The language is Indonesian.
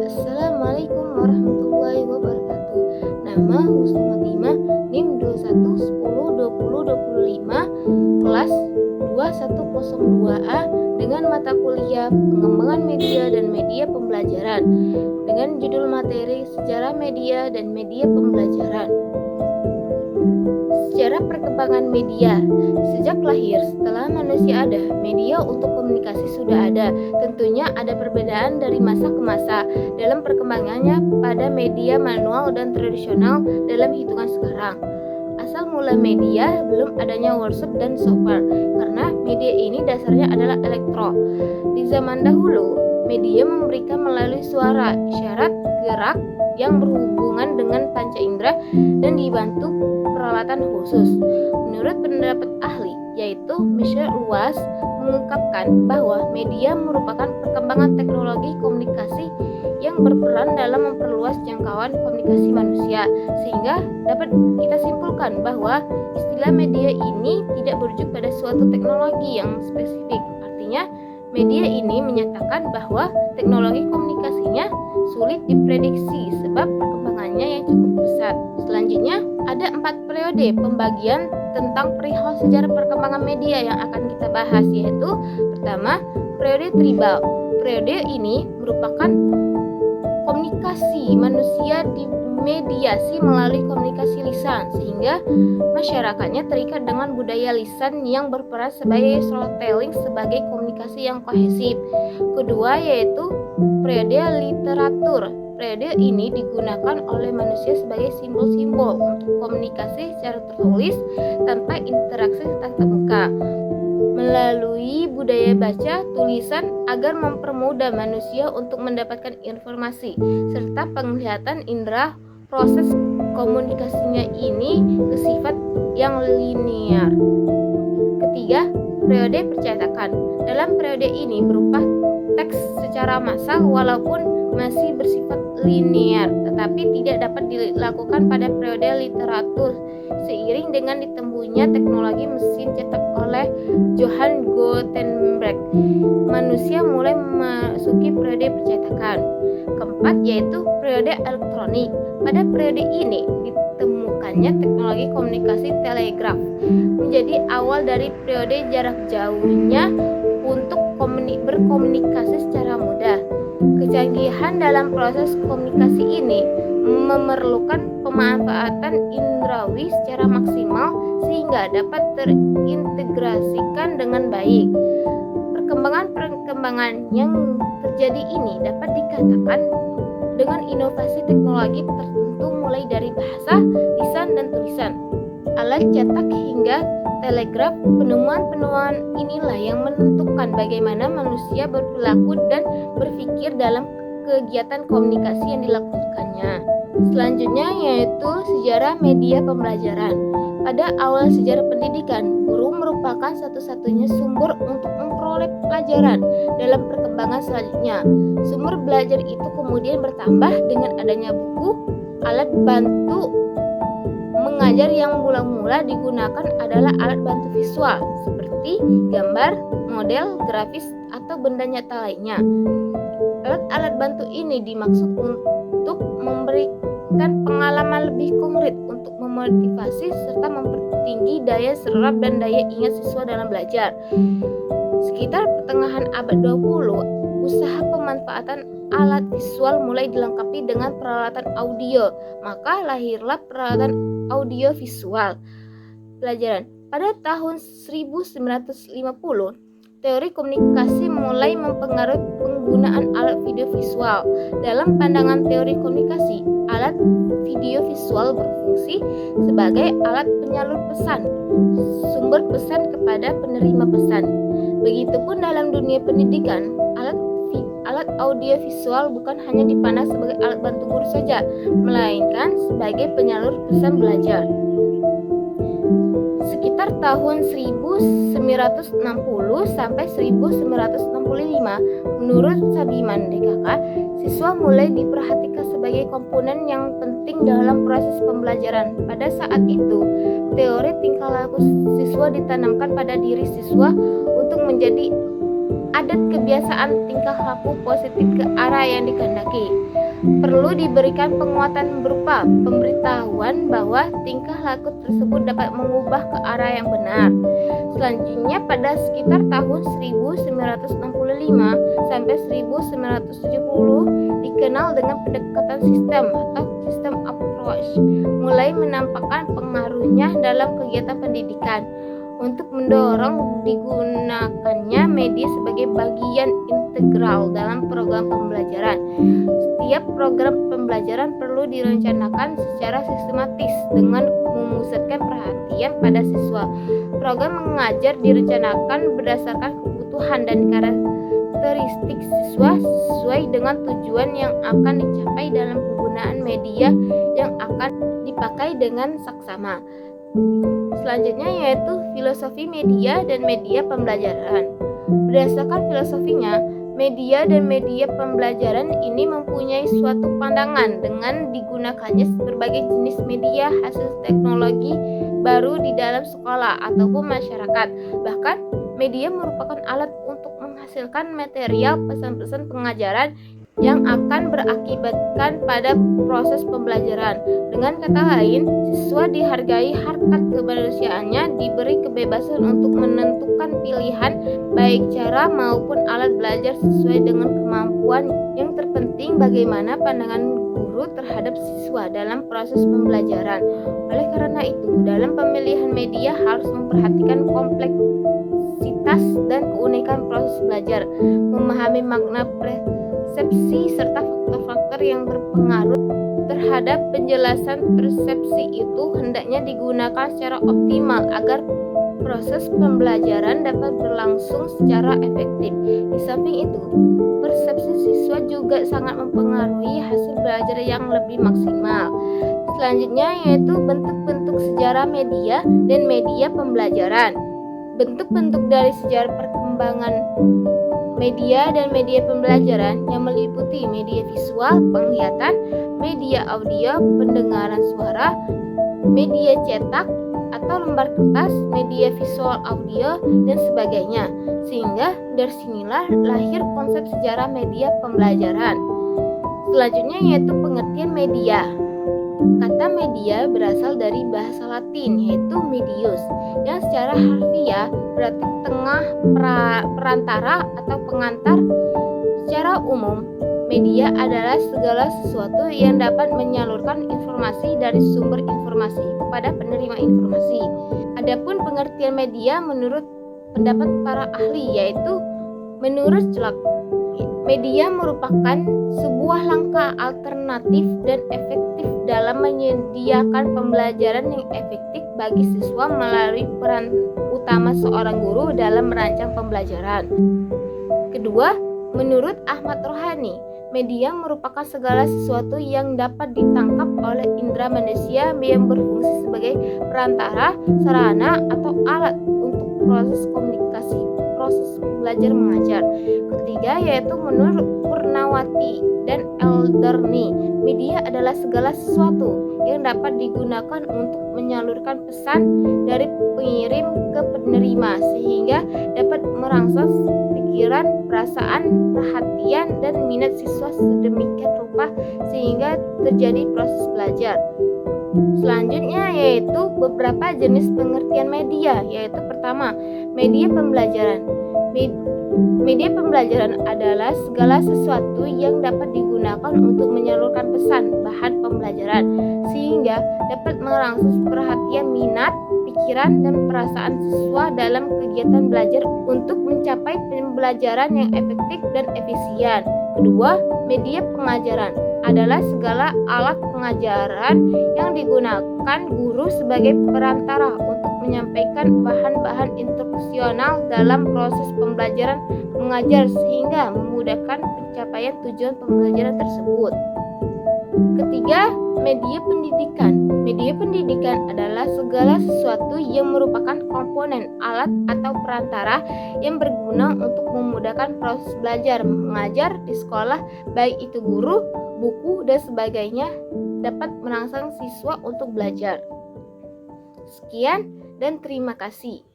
Assalamualaikum warahmatullahi wabarakatuh. Nama Husnu Hatimah, NIM 21102025, kelas 2102A dengan mata kuliah Pengembangan Media dan Media Pembelajaran dengan judul materi Sejarah Media dan Media Pembelajaran. Sejarah perkembangan media. Sejak lahir, setelah manusia ada, media untuk komunikasi sudah ada. Tentunya ada perbedaan dari masa ke masa dalam perkembangannya pada media manual dan tradisional dalam hitungan sekarang. Asal mula media belum adanya WhatsApp dan software, karena media ini dasarnya adalah elektro. Di zaman dahulu, media memberikan melalui suara, isyarat, gerak yang berhubungan dengan panca indera dan dibantu peralatan khusus. Menurut pendapat ahli, yaitu Michel Luas, mengungkapkan bahwa media merupakan perkembangan teknologi komunikasi yang berperan dalam memperluas jangkauan komunikasi manusia, sehingga dapat kita simpulkan bahwa istilah media ini tidak merujuk pada suatu teknologi yang spesifik. Artinya, media ini menyatakan bahwa teknologi komunikasinya sulit diprediksi sebab perkembangannya yang cukup pesat. Selanjutnya, ada 4 periode pembagian tentang perihal sejarah perkembangan media yang akan kita bahas, yaitu pertama, periode tribal. Periode ini merupakan komunikasi manusia dimediasi melalui komunikasi lisan, sehingga masyarakatnya terikat dengan budaya lisan yang berperan sebagai storytelling sebagai komunikasi yang kohesif. Kedua, yaitu periode literatur. Periode ini digunakan oleh manusia sebagai simbol-simbol untuk komunikasi secara tertulis tanpa interaksi tatap muka. Melalui budaya baca tulisan agar mempermudah manusia untuk mendapatkan informasi, serta penglihatan indera, proses komunikasinya ini bersifat yang linear. Ketiga, periode percetakan. Dalam periode ini berupa teks secara massal walaupun masih bersifat linear, tetapi tidak dapat dilakukan pada periode literatur. Seiring dengan ditempuhnya teknologi mesin cetak oleh Johann Gutenberg, manusia mulai memasuki periode percetakan. Keempat, yaitu periode elektronik. Pada periode ini ditemukannya teknologi komunikasi telegraf, menjadi awal dari periode jarak jauhnya untuk berkomunikasi secara mudah. Kecanggihan dalam proses komunikasi ini memerlukan pemanfaatan indrawi secara maksimal sehingga dapat terintegrasikan dengan baik. Perkembangan yang terjadi ini dapat dikatakan dengan inovasi teknologi tertentu mulai dari bahasa, lisan, dan tulisan, alat cetak hingga telegraf. Penemuan-penemuan inilah yang menentukan bagaimana manusia berperilaku dan berpikir dalam kegiatan komunikasi yang dilakukannya. Selanjutnya yaitu sejarah media pembelajaran. Pada awal sejarah pendidikan, guru merupakan satu-satunya sumber untuk memperoleh pelajaran. Dalam perkembangan selanjutnya, sumber belajar itu kemudian bertambah dengan adanya buku, alat bantu mengajar yang mula-mula digunakan adalah alat bantu visual seperti gambar, model, grafis, atau benda nyata lainnya. Alat-alat bantu ini dimaksud untuk memberikan pengalaman lebih konkret untuk memotivasi serta mempertinggi daya serap dan daya ingat siswa dalam belajar. Sekitar pertengahan abad 20, usaha pemanfaatan alat visual mulai dilengkapi dengan peralatan audio, maka lahirlah peralatan audio visual pelajaran. Pada tahun 1950, teori komunikasi mulai mempengaruhi penggunaan alat video visual. Dalam pandangan teori komunikasi, alat video visual berfungsi sebagai alat penyalur pesan, sumber pesan kepada penerima pesan. Begitupun dalam dunia pendidikan, alat audio visual bukan hanya dipandang sebagai alat bantu guru saja, melainkan sebagai penyalur pesan belajar. Sekitar tahun 1960 sampai 1965, menurut Sabiman DKK, siswa mulai diperhatikan sebagai komponen yang penting dalam proses pembelajaran. Pada saat itu, teori tingkah laku siswa ditanamkan pada diri siswa untuk menjadi adat kebiasaan tingkah laku positif ke arah yang dikehendaki. Perlu diberikan penguatan berupa pemberitahuan bahwa tingkah laku tersebut dapat mengubah ke arah yang benar. Selanjutnya pada sekitar tahun 1965 sampai 1970 dikenal dengan pendekatan sistem atau sistem approach, mulai menampakkan pengaruhnya dalam kegiatan pendidikan untuk mendorong digunakannya media sebagai bagian integral dalam program pembelajaran. Setiap program pembelajaran perlu direncanakan secara sistematis dengan memusatkan perhatian pada siswa. Program mengajar direncanakan berdasarkan kebutuhan dan karakteristik siswa sesuai dengan tujuan yang akan dicapai dalam penggunaan media yang akan dipakai dengan saksama. Selanjutnya yaitu filosofi media dan media pembelajaran. Berdasarkan filosofinya, media dan media pembelajaran ini mempunyai suatu pandangan dengan digunakannya berbagai jenis media hasil teknologi baru di dalam sekolah ataupun masyarakat. Bahkan, media merupakan alat untuk menghasilkan material pesan-pesan pengajaran yang akan berakibatkan pada proses pembelajaran. Dengan kata lain, siswa dihargai harkat kemanusiaannya, diberi kebebasan untuk menentukan pilihan baik cara maupun alat belajar sesuai dengan kemampuan. Yang terpenting bagaimana pandangan guru terhadap siswa dalam proses pembelajaran. Oleh karena itu, dalam pemilihan media harus memperhatikan kompleksitas dan keunikan proses belajar, memahami makna persepsi serta faktor-faktor yang berpengaruh terhadap penjelasan persepsi itu hendaknya digunakan secara optimal agar proses pembelajaran dapat berlangsung secara efektif. Di samping itu, persepsi siswa juga sangat mempengaruhi hasil belajar yang lebih maksimal. Selanjutnya yaitu bentuk-bentuk sejarah media dan media pembelajaran. Bentuk-bentuk dari sejarah perkembangan media dan media pembelajaran yang meliputi media visual, penglihatan, media audio, pendengaran suara, media cetak atau lembar kertas, media visual audio, dan sebagainya. Sehingga dari sinilah lahir konsep sejarah media pembelajaran. Selanjutnya yaitu pengertian media. Kata media berasal dari bahasa Latin yaitu medius, yang secara harfiah berarti tengah, perantara atau pengantar. Secara umum, media adalah segala sesuatu yang dapat menyalurkan informasi dari sumber informasi kepada penerima informasi. Adapun pengertian media menurut pendapat para ahli yaitu menurut Clock, media merupakan sebuah langkah alternatif dan efektif dalam menyediakan pembelajaran yang efektif bagi siswa melalui peran utama seorang guru dalam merancang pembelajaran. Kedua, menurut Ahmad Rohani, media merupakan segala sesuatu yang dapat ditangkap oleh indera manusia yang berfungsi sebagai perantara, sarana, atau alat untuk proses komunikasi, proses belajar mengajar. Ketiga yaitu menurut Purnawati dan Elderny, media adalah segala sesuatu yang dapat digunakan untuk menyalurkan pesan dari pengirim ke penerima sehingga dapat merangsang pikiran, perasaan, perhatian, dan minat siswa sedemikian rupa sehingga terjadi proses belajar. Selanjutnya yaitu beberapa jenis pengertian media, yaitu pertama, media pembelajaran. Media pembelajaran adalah segala sesuatu yang dapat digunakan untuk menyalurkan pesan, bahan pembelajaran, sehingga dapat merangsang perhatian, minat, pikiran, dan perasaan siswa dalam kegiatan belajar untuk mencapai pembelajaran yang efektif dan efisien. Kedua, media pengajaran adalah segala alat pengajaran yang digunakan guru sebagai perantara untuk menyampaikan bahan-bahan instruksional dalam proses pembelajaran mengajar sehingga memudahkan pencapaian tujuan pembelajaran tersebut. Ketiga, media pendidikan. Media pendidikan adalah segala sesuatu yang merupakan komponen, alat, atau perantara yang berguna untuk memudahkan proses belajar mengajar di sekolah, baik itu guru, buku, dan sebagainya, dapat merangsang siswa untuk belajar. Sekian dan terima kasih.